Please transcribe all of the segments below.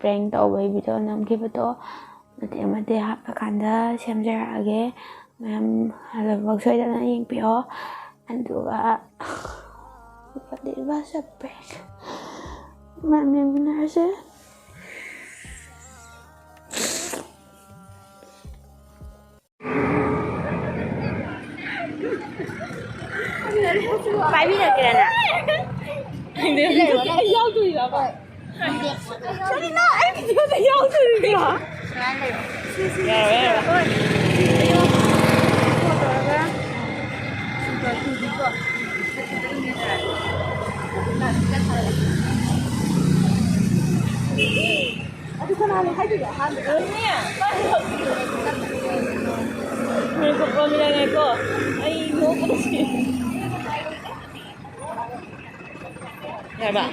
prank tawai video namkhibato mate hapakanda semjarage mayam halabak soidana yengpiyo aduga pati bahasa prank mayam yengminarse Phải biết được kìa nè. Anh dâu tôi là vậy. Sao đi nào em chưa thấy dâu tôi được hả? Aduh kan ada hai juga han. Ini kok Promila ngeko. Ai mo ko sih. Ya, Pak.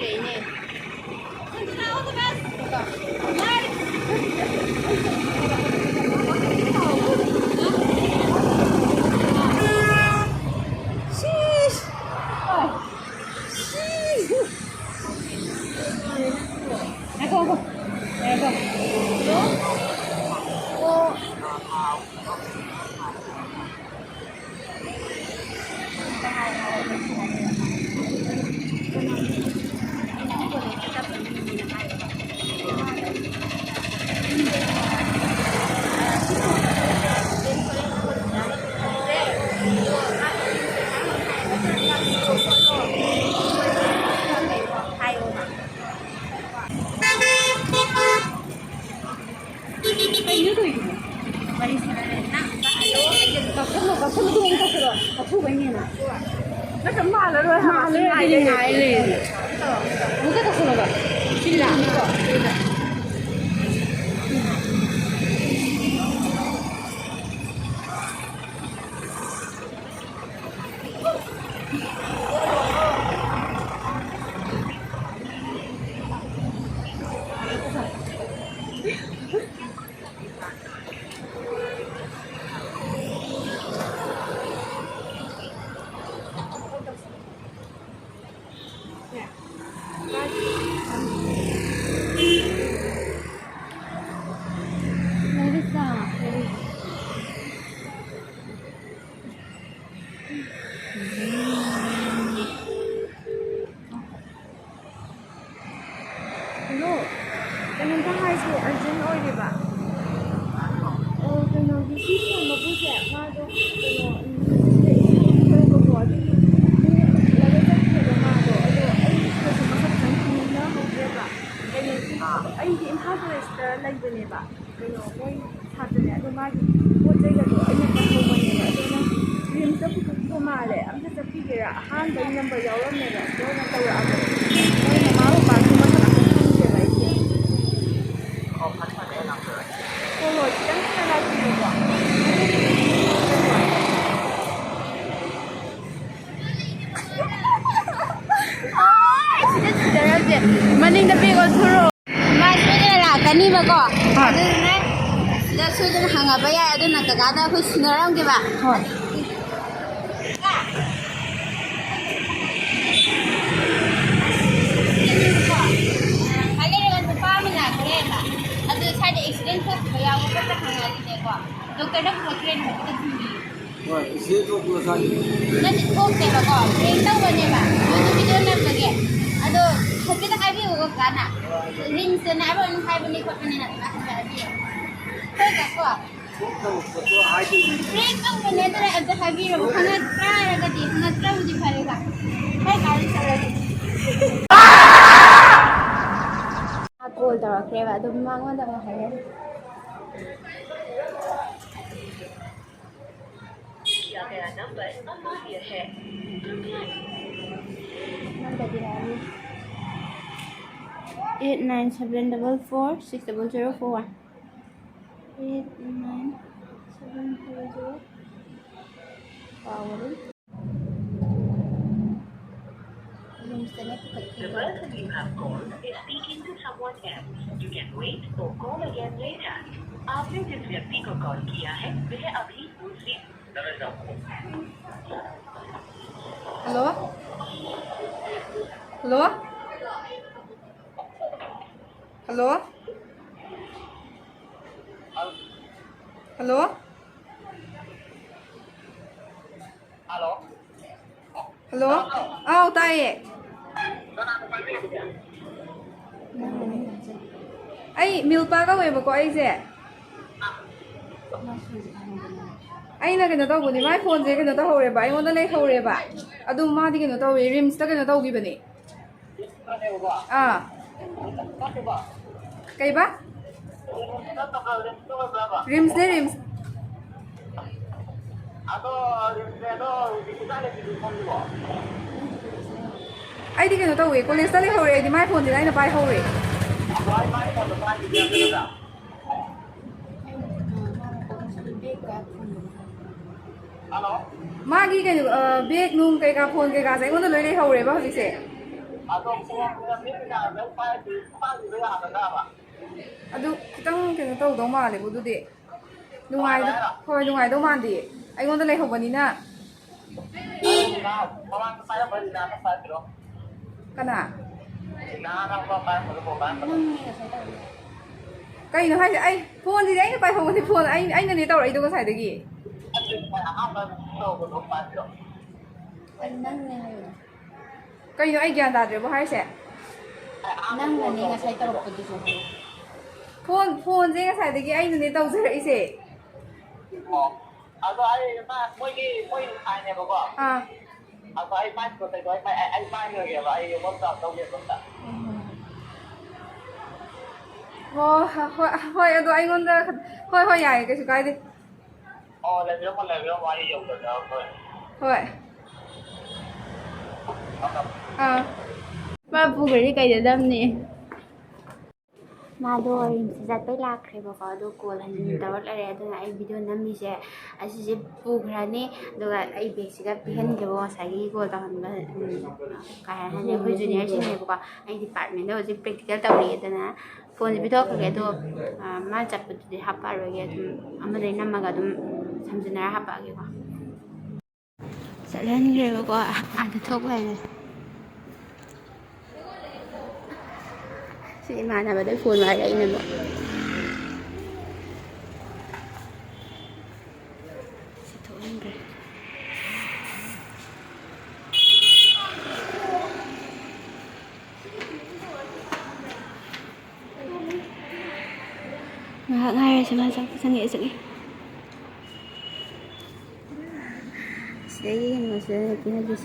Eight nine 744 89700 power. The person you have called is speaking to someone else. You can wait or call again later. आपने जिस व्यक्ति को call किया है वह अभी दूसरी Hello? Hello? Hello? Hello? Hello? Hello? Oh, tayo. Ay, milpa ka weba ko ay se. Ay na kano tawbo ni my phone je kano tawhore ba. Ay mo na lay hore ba. Adu ma di kano tawwe RIMS ta kano tawgi ba ni. Ah. Kay ba? RIMS ne RIMS. Ay di kano tawwe college ta lay hore ay di my phone je ay na pai hore. Hello? Magi kano bag nung kay ka phone kay ka sa ay mo na lay hore ba hali se. Adu kitang kano taw daw mali bu du di. Nungay hoy nungay daw man di. Ay mo na lay hobani na. Kana. Kay no hay ay phone di ay na pai hobani phone ay na ni taw ay do ka sai dagi. Kay no ay gyan da de bu hay se. Nangani nga say tarok ko dito. Phone je ka sai dagi ay na ni taw zara ise. Ah. Oh, hoy adu ay ngonda hoy yai cái cái đi. Hoy. À. Ma pugri kay dadam ni. Mado RIMS zatpai lakhre ba ko do call han tawat lare aduna ai video nammi se asi je pugrani doga ai bag siga pihan ge bo sagi call ta han ba ka han ne hoi junior sin ne ba ai department do je practical tawri aduna phone bi thok ge do ma chat pu de hapa ro ge dum amadai namaga dum samjina hapa ge ba salan ge ba ko ada thok lai si mana ba dai phone ma dai ne ba si thon ge ngay sama sangi sangi Sige, mas pinagis.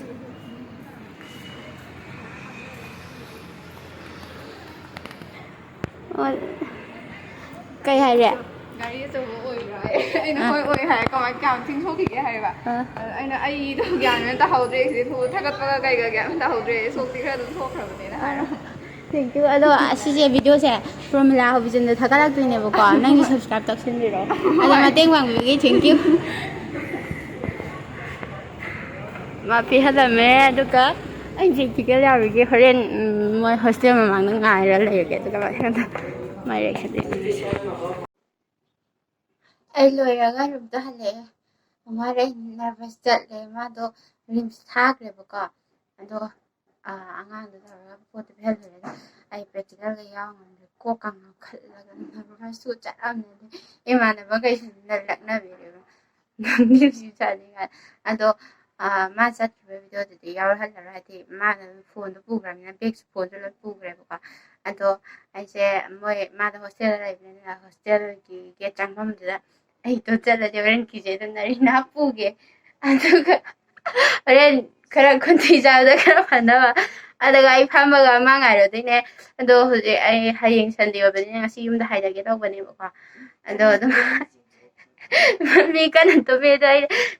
Cây hay rẻ. Gari so oi rai. Ai na oi hai ka ma ka thing so ki hai ba. Ai na ai do gyan men ta hau dre si thu thagat pa kai ga gyan ta hau dre so ti kha du thok khra ba ne na hai. Thank you. Ado asije video se Promila Haobijam da thagarak tuine ba ko nang subscribe tak sin ro. Ado mateng wang bi thank you. Ma pi hada me aduka anh chị cái leo rồi cái horen moi hostel mà mang nó ngài ra lấy cái cái bạn mai đấy sẽ đến ai lôi ra cái lúc đó lẽ mà đây nervous chết lẽ mà đó RIMS thác lẽ bác đó anh ăn được rồi bố thì hết rồi ai practical cái nhau mình cố gắng học là nó suốt chặt âm này em mà nó cái là lạc nó bị rồi nếu như chả đi ngay đó ma chat video de yaw hal ra ti ma phone do program na big phone do program ka ado ai se moi ma do hostel ra ni na hostel ki ke changam da ai to chala je ren ki je na ri na pu ge ado ka ren khara kon ti ja da khara phana ba ado ga ai phama ga ma ngai ro ne ado hu je ai hayeng sunday ba ni ngasi yum da hai da ge taw ba ni ba ka ado mi kan to be da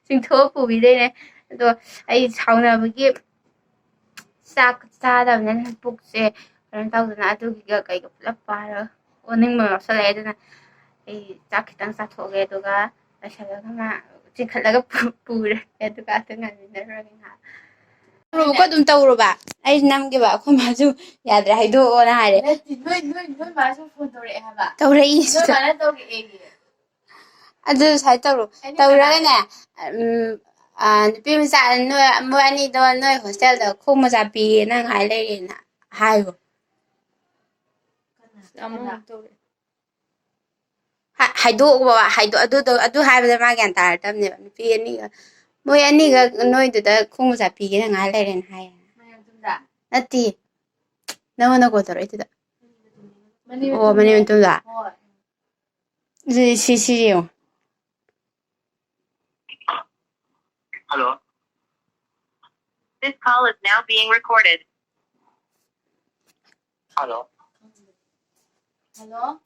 sing tho pu bi de ne ado ai chawna bagi sak sa da nan puk se ran taw na adu ga kai ga pla pa ro oning ma sa le da ai chak kitang sa tho ge do ga sa la ma chin khala ga pu re do ga ta ngan na ra ga ro ko dum taw ro ba ai nam ge ba ko ma ju ya dra hai do na hai re noi ma su phone taw re ha ba taw re i su ba na taw ge e ge adu sai taw ro taw ra ga na nupi mcha noi mo ani do noi hostel da khong ma ja pi na ngai le na hai go ꯍꯥꯏꯗꯣꯛꯑꯣꯕ ꯑꯗꯨ ꯍꯥꯏꯕꯗ ꯃꯥ ꯒ꯭ꯌꯥꯟ ꯇꯥꯔꯛꯇꯕꯅꯦꯕ ꯅꯨꯄꯤ ꯑꯅꯤꯒ ꯃꯣꯏ ꯑꯅꯤꯒ ꯅꯣꯏꯗꯨꯗ ꯈꯣꯡ ꯃꯆꯥ ꯄꯤꯒꯦꯅ ꯉꯥꯏ ꯂꯩꯔꯦꯅ ꯍꯥꯏꯌꯦ ꯅꯠꯇꯦ ꯅꯪꯉꯣꯟꯗ ꯀꯣꯜ ꯇꯧꯔꯛꯏꯗꯨꯗ ꯑꯣ ꯃꯅꯤ ꯃꯇꯨꯡꯗ ꯁꯤ ꯌꯦꯡꯉꯣ Hello. This call is now being recorded. Hello. Hello.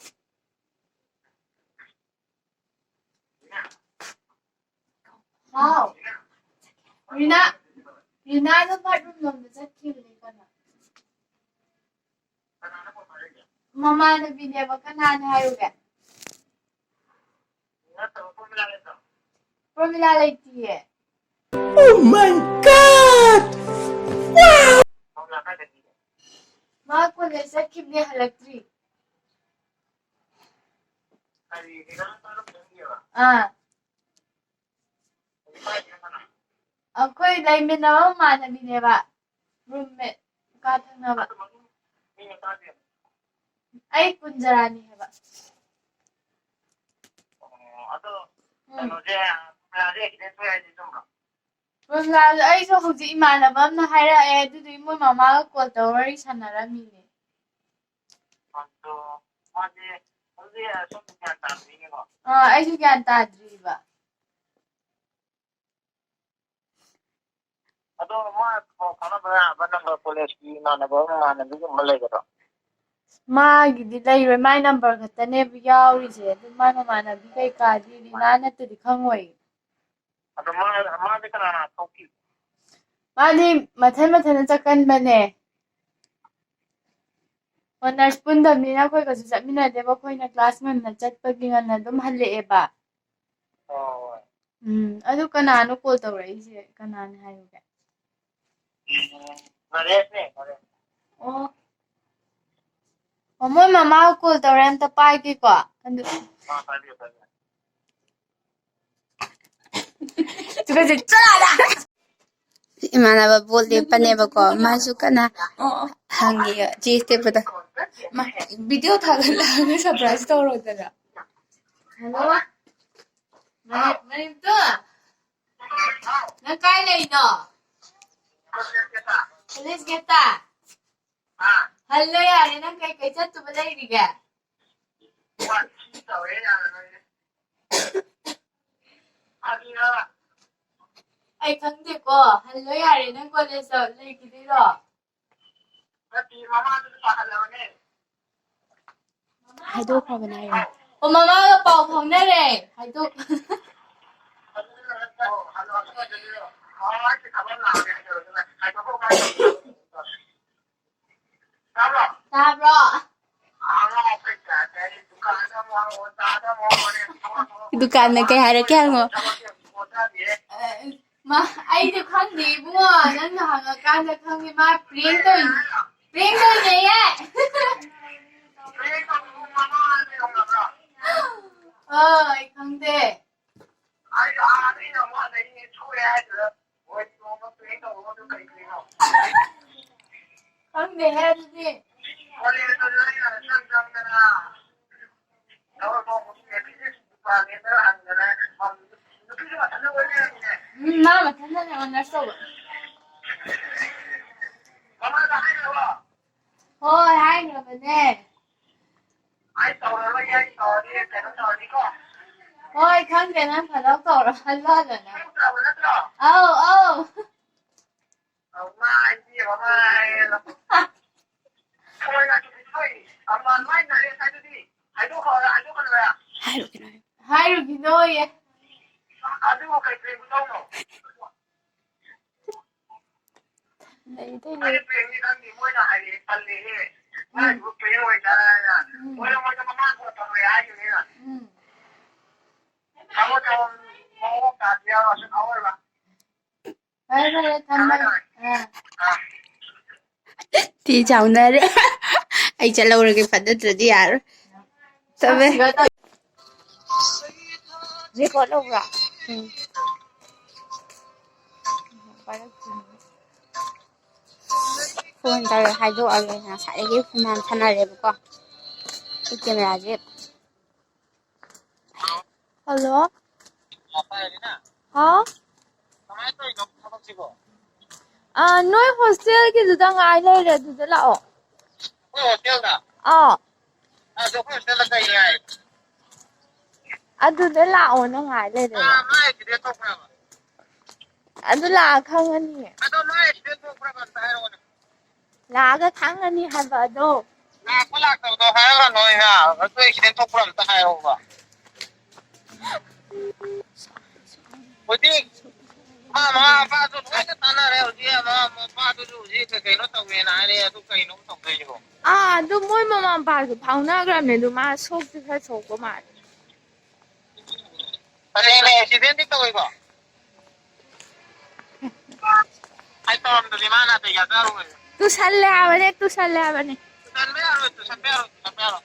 How? Rina the bedroom number chakkhibne kana. Mama na bineba kanane hayuge. Promila laitiye. Oh my god! Wow! Ma college chakkhibne halaktri. ꯑꯩꯈꯣꯏ ꯂꯩꯃꯤꯟꯅꯕ ꯃꯃꯥꯟꯅꯕꯤꯅꯦꯕ ꯔꯨꯝꯃꯦꯠ ꯀꯥ ꯊꯪꯅꯕ ꯑꯩ ꯀꯨꯟꯖꯔꯥꯅꯤ ꯍꯥꯏꯕ ꯔꯣꯝꯂꯥꯗꯣ ꯑꯩꯁꯨ ꯍꯧꯖꯤꯛ ꯏꯃꯥꯟꯅꯕ ꯑꯃꯅ ꯍꯥꯏꯔꯛꯑꯦ ꯑꯗꯨꯗꯨꯒꯤ ꯃꯣꯏ ꯃꯃꯥꯒ ꯀꯣꯜ ꯇꯧꯔ ꯋꯥꯔꯤ ꯁꯥꯟꯅꯔꯝꯃꯤꯅꯦ ꯑꯩꯁꯨ ꯒ꯭ꯌꯥꯟ ꯇꯥꯗ꯭ꯔꯤꯕ ꯑꯗꯣ ꯃꯥ ꯄꯥꯎ ꯐꯥꯎꯅꯕ ꯌꯥꯕ ꯅꯝꯕꯔ ꯀꯣꯂꯦꯖꯀꯤ ꯏꯃꯥꯟꯅꯕꯤꯒꯨꯝꯕ ꯂꯩꯒꯗ꯭ꯔꯣ ꯃꯥꯒꯤꯗꯤ ꯂꯩꯔꯣꯏ ꯃꯥꯏ ꯅꯝꯕꯔ ꯈꯛꯇꯅꯦꯕ ꯌꯥꯎꯔꯤꯁꯦ ꯑꯗꯨ ꯃꯥꯏ ꯃꯃꯥꯟꯅꯕꯤ ꯀꯩꯀꯥꯗꯤ ꯔꯤꯅꯥ ꯅꯠꯇꯗꯤ ꯈꯪꯉꯣꯏ ꯑꯗꯣ ꯃꯥꯗꯤ ꯀꯅꯥ ꯊꯣꯛꯈꯤ ꯃꯥꯗꯤ ꯃꯊꯟ ꯆꯠꯀꯟꯕꯅꯦ ꯑꯣꯅꯔꯁ ꯄꯨꯟꯗꯕꯅꯤꯅ ꯑꯩꯈꯣꯏꯒꯁꯨ ꯆꯠꯃꯤꯟꯅꯗꯦꯕ ꯑꯩꯈꯣꯏꯅ ꯀ꯭ꯂꯥꯁ ꯉꯟꯅ ꯆꯠꯄꯒꯤ ꯉꯟꯅ ꯑꯗꯨꯝ ꯍꯜꯂꯛꯑꯦꯕ ꯑꯗꯨ ꯀꯅꯥꯅꯣ ꯀꯣꯜ ꯇꯧꯔꯛꯏꯁꯦ ꯀꯅꯥꯅ ꯍꯥꯏꯌꯨꯒꯦ ꯅꯔꯦꯁꯅꯦ ꯑꯣ ꯃꯣꯏ ꯃꯃꯥꯒ ꯀꯣꯜ ꯇꯧꯔꯦ ꯑꯝꯇ ꯄꯥꯏꯒꯦꯀꯣ ꯑꯗꯨ ꯄꯥꯏꯕꯤꯌꯨ 이만하바 볼데 빠네바고 마주까나 한기가 지스테보다 비디오 타갈라고 서프라이즈 떠오르더라. 헬로 마님또 나 까이레이노 폴리스 겠다 할로 야래 난 까이 잣두바 레이리게 ꯑꯩ ꯈꯪꯗꯦꯀꯣ ꯍꯜꯂꯣ ꯌꯥꯔꯦ ꯅꯪ ꯀꯣꯂꯦꯖꯇ ꯂꯩꯈꯤꯗꯣꯏꯔꯣ ꯍꯥꯏꯗꯣꯛꯈ꯭ꯔꯕꯅꯦ ꯍꯥꯏꯌꯣ ꯑꯣ ꯃꯃꯥꯒ ꯄꯥꯎ ꯐꯥꯎꯅꯔꯦ ꯍꯥꯏꯗꯣꯛ ꯇꯥꯕ꯭ꯔꯣ ꯗꯨꯀꯥꯟꯗ ꯀꯩ ꯍꯥꯏꯔꯛꯀꯦ ꯍꯪꯉꯣ ꯑꯩꯁꯨ ꯈꯪꯗꯦ ꯏꯕꯨꯡꯉꯣ ꯅꯪꯅ ꯍꯪꯉꯀꯥꯟꯗ ꯈꯪꯉꯦ ꯃꯥ ꯄ꯭ꯔꯦꯡ ꯇꯧꯏꯅꯦꯌꯦ ꯑꯩ ꯈꯪꯗꯦ ꯈꯪꯗꯦꯍꯦ ꯑꯗꯨꯗꯤ ꯃꯥ ꯃꯊꯟꯗꯅꯦ ꯑꯣꯅꯔꯁ ꯇꯧꯕ ꯍꯣꯏ ꯍꯥꯏꯈ꯭ꯔꯕꯅꯦ ꯍꯣꯏ ꯈꯪꯗꯦ ꯅꯪ ꯐꯗꯧ ꯇꯧꯔꯣ ꯍꯜꯂꯣꯅ ꯑꯧ ꯍꯥꯏꯔꯨꯈꯤꯅꯣꯌꯦ ꯐꯔꯦ ꯊꯝꯃꯒꯦ ꯇꯤ ꯆꯥꯎꯅꯔꯦ ꯑꯩ ꯆꯠꯂꯧꯔꯒꯦ ꯐꯠꯅꯗ꯭ꯔꯗꯤ ꯌꯥꯔꯣꯏ ꯆꯠꯃꯦ ꯔꯦꯀꯣꯔꯗ ꯂꯧꯕ꯭ꯔꯥ ꯐꯣꯟ ꯇꯧꯔꯦ ꯍꯥꯏꯗꯣꯛꯑꯒꯦ ꯉꯁꯥꯏꯗꯒꯤ ꯐꯅꯌꯥꯝ ꯁꯥꯟꯅꯔꯦꯕꯀꯣ ꯑꯩ ꯀꯦꯃꯦꯔꯥꯁꯦ Hello? Rina. Huh? Kamay to ino thapok sibo. Noi hostel ki duda ngai lere duda lao. Ko hotel da. Do ko hotel la kai ai. Aduda lao na ngai lere. Mai ki de thokra ba. Adu la khangani. Ado mai de thokra ba ta ro. La ga khangani haba ado. Na ko la ka do ha ra noi ha. Ko accident thokra ta ha ro ba. Odi ma ba do thoi ka tana re odi ma ba do ju ji ka kai no taw me na re adu kai no taw kai jo. Du moi mama ba su phawna gram ne du ma sok ti kha sok ko ma. Ane ne accident ti taw ba. Ai to am do limana te ya ta ro. Tu salle abane tu salle abane. San me aro tu san me aro.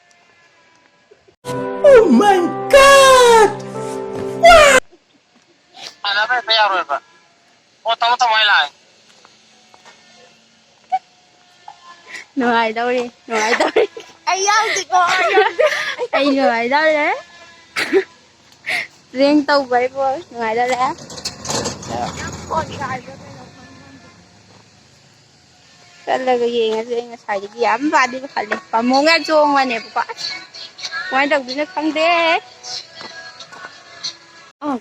Oh my god! Ana me pe aro ba. O taw mai lai. Nuai đâu đi, nuai đâu đi. Ai giao thì có ai nuai đâu đấy. Riêng tàu vậy thôi, nuai đâu đấy. Con trai cho cái nó không. Cái là cái gì nghe riêng xài cái ấm vào đi phải đi. Và muốn nghe chuông mà nè quá. Ngoài đầu đi nó không thế.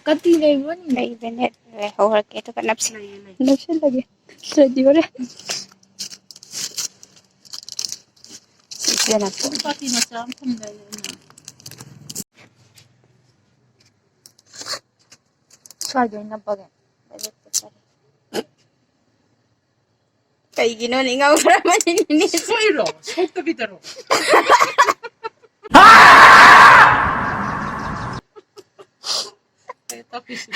Cái gì này luôn này bên hết rồi hồi cái tôi nắp xí lagi. Sedih rồi. Yan ako. Pati na sa amkanda yun. Swado na pa rin. Kay ginoon ingaw para maninis. Soiro, sok ka bitaro. Tapos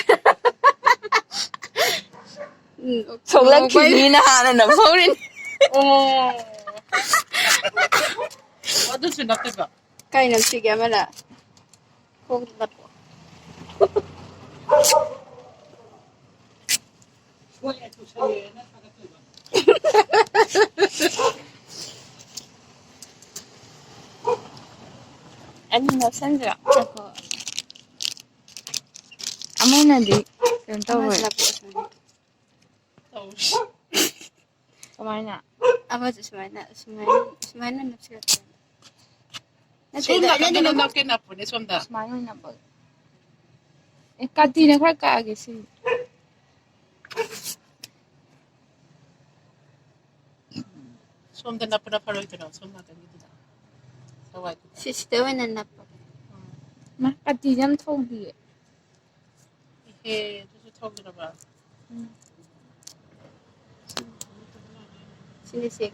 Solang kininahanan na po rin. oh. Ano sinakit ba? Kaya nagsigya mala. Kung na po. Khwai ito sa'yo na thagtpa. Ano na sandra? Ako. Amay na di. Ganito ba? Tapos Kamay na. Apa tu semana nak sihat. Sunda ka na lang kinapon. Sunda. Sumano na po. Kati na kwa kaagisi. Sunda na po na paro ito na. Sunda ka dito na. Saway ko. Sister na napa. Ma kati jam thogi. Ihe, ito sa tawag na ba? Sinisig.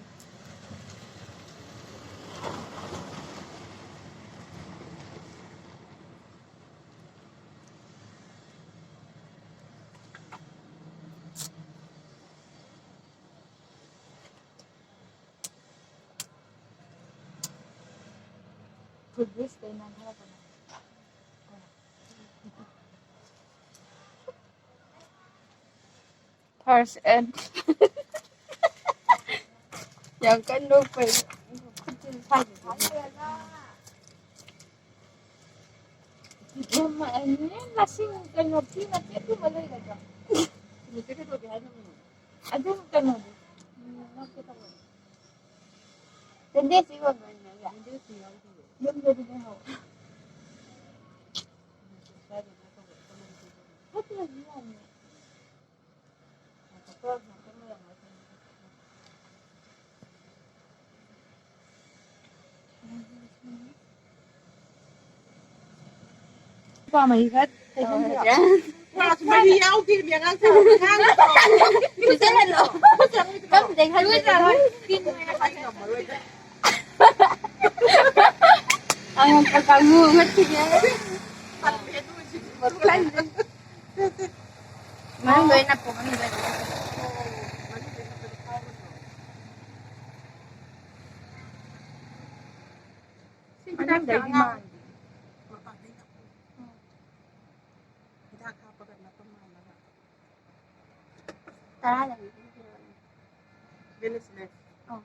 Progress kayo na harap na. First and yang kan lo pe kucing saja. Mama ini masih kan ngopi nanti tu boleh saja. Itu tu biar ni. Ada kan ngopi. Ngopi tak boleh. Jadi sih kau mana ya? Jadi sih yang tu. Yang jadi ni hau. Apa lagi ni? Apa qua mày hết thì không được. Mày yêu thì miệng ăn sao ngang. Thì sẽ là lộ. Không thì thấy biết rồi thôi. Ang pagkagungat siya. Manunggoy na po, manunggoy na. Anong day man? Tara lang. Bilis na. Oh.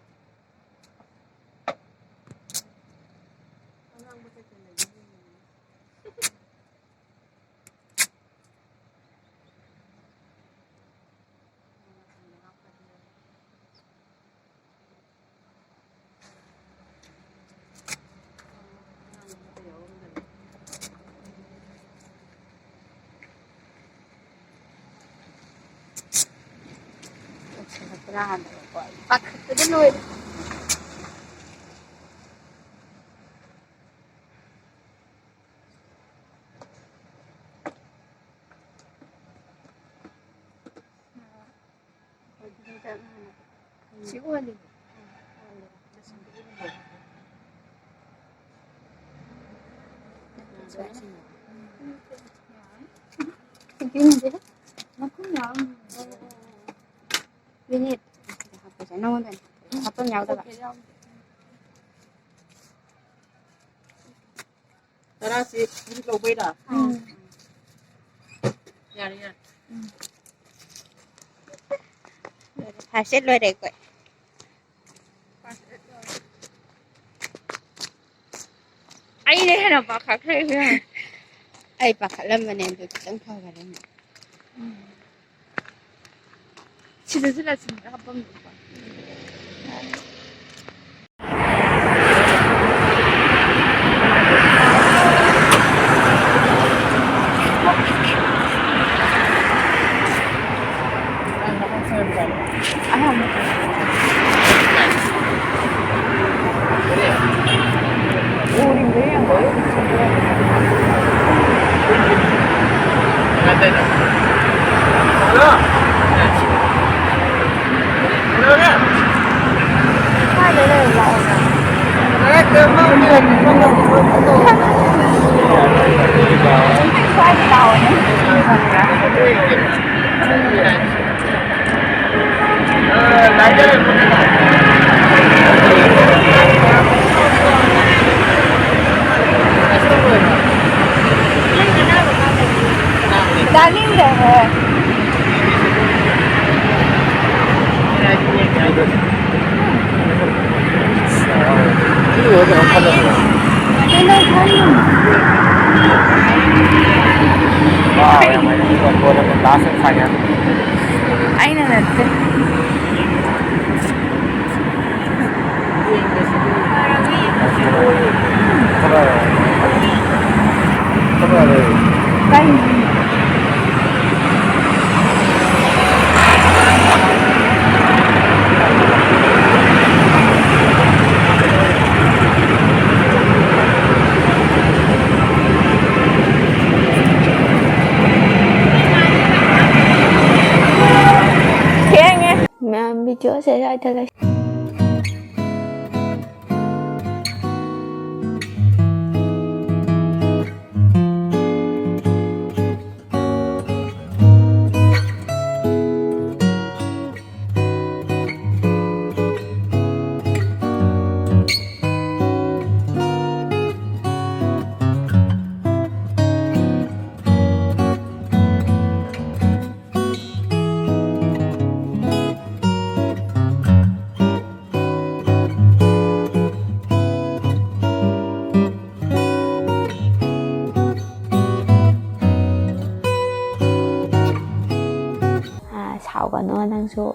그냥 막 그대로 지고 할래. 이긴데? 나 그냥 Vinit, apa sih? Nong dan, apa nyau tak? Tara si ini kau beda. Ya ya. Hasil lo deh kau. Ai ni hena pakak leh. Ai pakak leh mana yang tu tengkau kan? 진짜 진짜 한 번. Vediose adalah xào và nó đang số